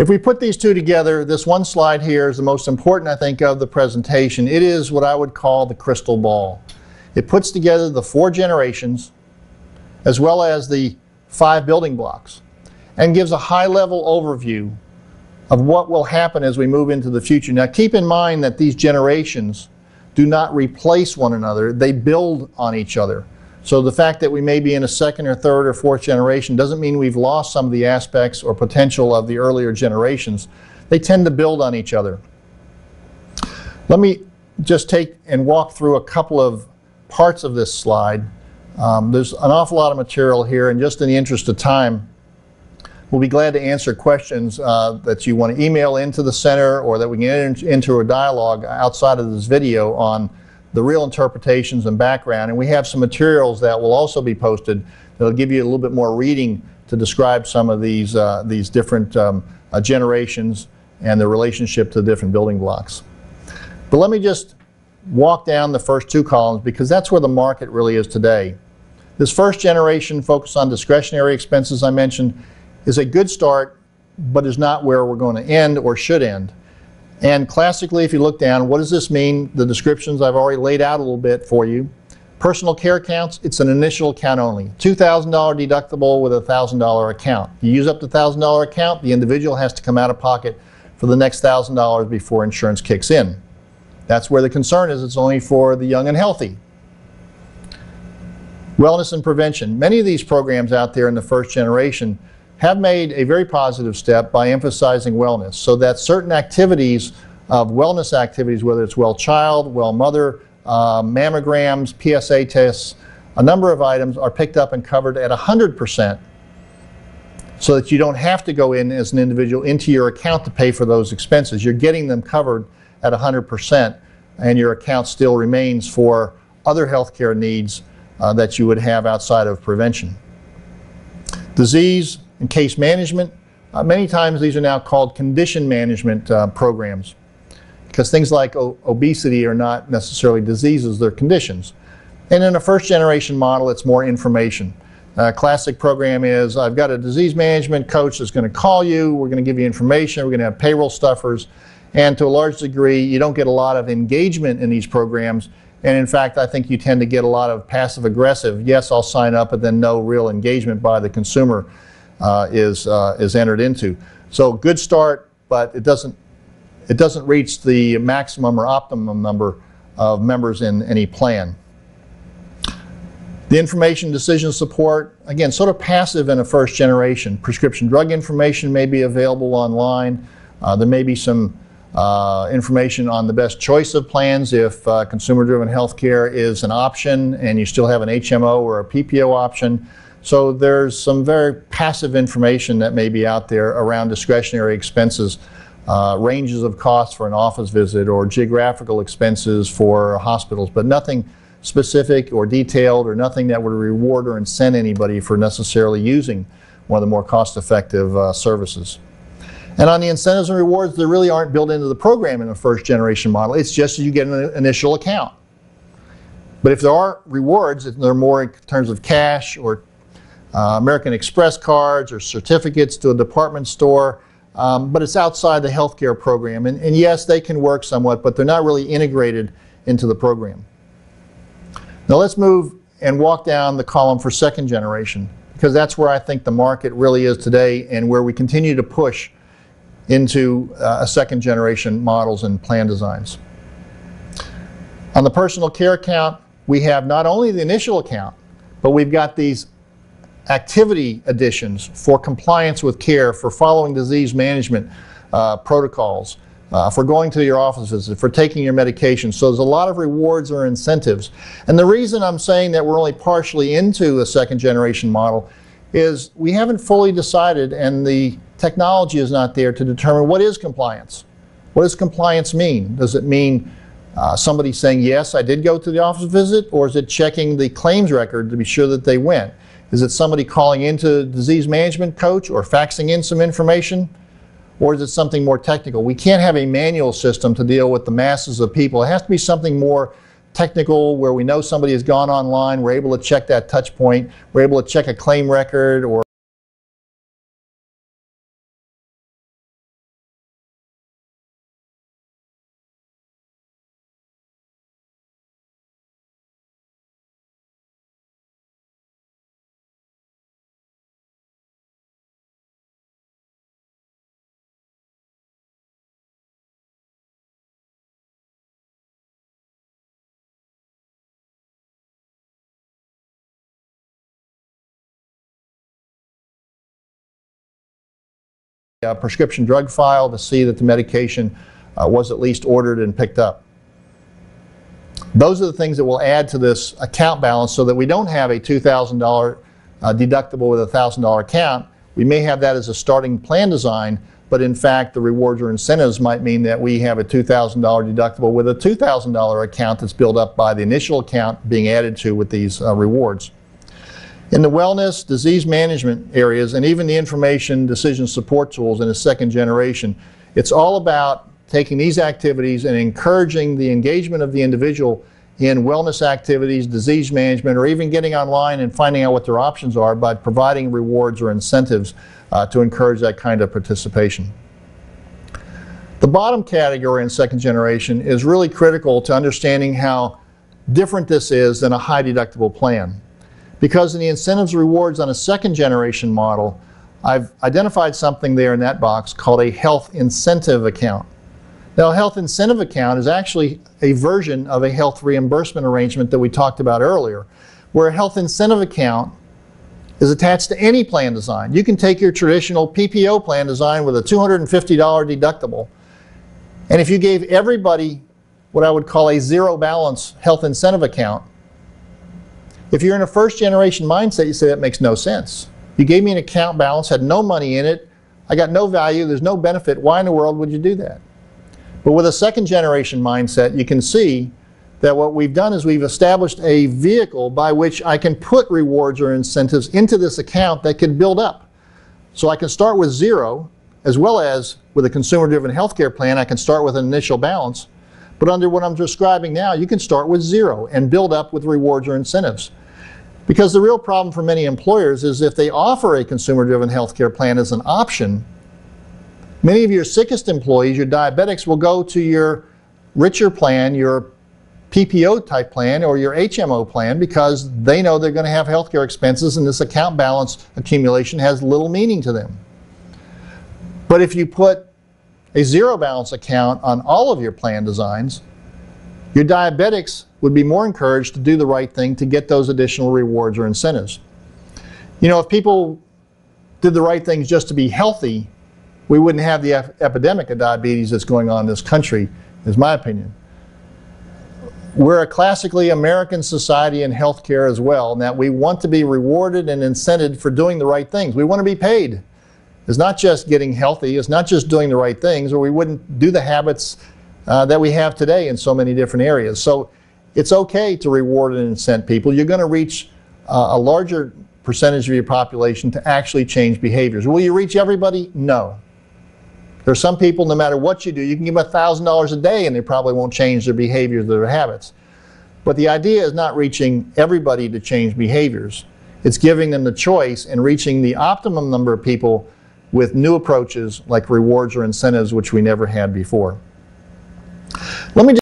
If we put these two together, this one slide here is the most important, I think, of the presentation. It is what I would call the crystal ball. It puts together the 4 generations as well as the 5 building blocks and gives a high-level overview of what will happen as we move into the future. Now, keep in mind that these generations do not replace one another. They build on each other. So the fact that we may be in a 2nd or 3rd or 4th generation doesn't mean we've lost some of the aspects or potential of the earlier generations. They tend to build on each other. Let me just take and walk through a couple of parts of this slide. There's an awful lot of material here, and just in the interest of time, we'll be glad to answer questions that you want to email into the center or that we can enter into a dialogue outside of this video on the real interpretations and background. And we have some materials that will also be posted that will give you a little bit more reading to describe some of these different generations and the relationship to the different building blocks. But let me just walk down the first 2 columns because that's where the market really is today. This first generation focus on discretionary expenses I mentioned is a good start, but is not where we're going to end or should end. And classically, if you look down, what does this mean? The descriptions I've already laid out a little bit for you. Personal care accounts, it's an initial account only. $2,000 deductible with a $1,000 account. You use up the $1,000 account, the individual has to come out of pocket for the next $1,000 before insurance kicks in. That's where the concern is. It's only for the young and healthy. Wellness and prevention. Many of these programs out there in the first generation have made a very positive step by emphasizing wellness, so that certain activities of wellness activities, whether it's well child, well mother, mammograms, PSA tests, a number of items are picked up and covered at 100%, so that you don't have to go in as an individual into your account to pay for those expenses. You're getting them covered at 100%, and your account still remains for other healthcare needs that you would have outside of prevention. Disease and case management, many times these are now called condition management programs, because things like obesity are not necessarily diseases, they're conditions. And in a first generation model, it's more information. A classic program is, I've got a disease management coach that's going to call you, we're going to give you information, we're going to have payroll stuffers, and to a large degree, you don't get a lot of engagement in these programs. And in fact, I think you tend to get a lot of passive aggressive, yes, I'll sign up, but then no real engagement by the consumer is entered into. So good start, but it doesn't reach the maximum or optimum number of members in any plan. The information decision support, again, sort of passive in a first generation. Prescription drug information may be available online. There may be some information on the best choice of plans if consumer-driven healthcare is an option and you still have an HMO or a PPO option. So there's some very passive information that may be out there around discretionary expenses, ranges of costs for an office visit or geographical expenses for hospitals, but nothing specific or detailed or nothing that would reward or incent anybody for necessarily using one of the more cost-effective services. And on the incentives and rewards, they really aren't built into the program in a first generation model. It's just you get an initial account. But if there are rewards, they're more in terms of cash or American Express cards or certificates to a department store, but it's outside the healthcare program. And yes, they can work somewhat, but they're not really integrated into the program. Now let's move and walk down the column for second generation, because that's where I think the market really is today and where we continue to push into a second generation models and plan designs. On the personal care account, we have not only the initial account, but we've got these activity additions for compliance with care, for following disease management protocols, for going to your offices, for taking your medication. So there's a lot of rewards or incentives. And the reason I'm saying that we're only partially into a second generation model is we haven't fully decided, and the technology is not there to determine what is compliance. What does compliance mean? Does it mean somebody saying, yes, I did go to the office visit, or is it checking the claims record to be sure that they went? Is it somebody calling into a disease management coach or faxing in some information? Or is it something more technical? We can't have a manual system to deal with the masses of people. It has to be something more technical where we know somebody has gone online, we're able to check that touch point, we're able to check a claim record or prescription drug file to see that the medication was at least ordered and picked up. Those are the things that will add to this account balance so that we don't have a $2,000 deductible with a $1,000 account. We may have that as a starting plan design, but in fact the rewards or incentives might mean that we have a $2,000 deductible with a $2,000 account that's built up by the initial account being added to with these rewards. In the wellness, disease management areas, and even the information decision support tools in the second generation, it's all about taking these activities and encouraging the engagement of the individual in wellness activities, disease management, or even getting online and finding out what their options are by providing rewards or incentives to encourage that kind of participation. The bottom category in second generation is really critical to understanding how different this is than a high deductible plan. Because in the incentives rewards on a second generation model, I've identified something there in that box called a health incentive account. Now, a health incentive account is actually a version of a health reimbursement arrangement that we talked about earlier, where a health incentive account is attached to any plan design. You can take your traditional PPO plan design with a $250 deductible, and if you gave everybody what I would call a zero balance health incentive account, if you're in a first generation mindset, you say that makes no sense. You gave me an account balance, had no money in it, I got no value, there's no benefit, why in the world would you do that? But with a second generation mindset, you can see that what we've done is we've established a vehicle by which I can put rewards or incentives into this account that can build up. So I can start with zero, as well as with a consumer-driven healthcare plan, I can start with an initial balance. But under what I'm describing now, you can start with zero and build up with rewards or incentives. Because the real problem for many employers is if they offer a consumer-driven healthcare plan as an option, many of your sickest employees, your diabetics, will go to your richer plan, your PPO type plan, or your HMO plan because they know they're going to have healthcare expenses and this account balance accumulation has little meaning to them. But if you put a zero balance account on all of your plan designs, your diabetics would be more encouraged to do the right thing to get those additional rewards or incentives. You know, if people did the right things just to be healthy, we wouldn't have the epidemic of diabetes that's going on in this country, is my opinion. We're a classically American society in healthcare as well, in that we want to be rewarded and incented for doing the right things. We want to be paid. It's not just getting healthy, it's not just doing the right things, or we wouldn't do the habits that we have today in so many different areas. So it's okay to reward and incent people. You're going to reach a larger percentage of your population to actually change behaviors. Will you reach everybody? No. There are some people, no matter what you do, you can give them $1,000 a day and they probably won't change their behaviors or their habits. But the idea is not reaching everybody to change behaviors. It's giving them the choice and reaching the optimum number of people with new approaches like rewards or incentives, which we never had before. Let me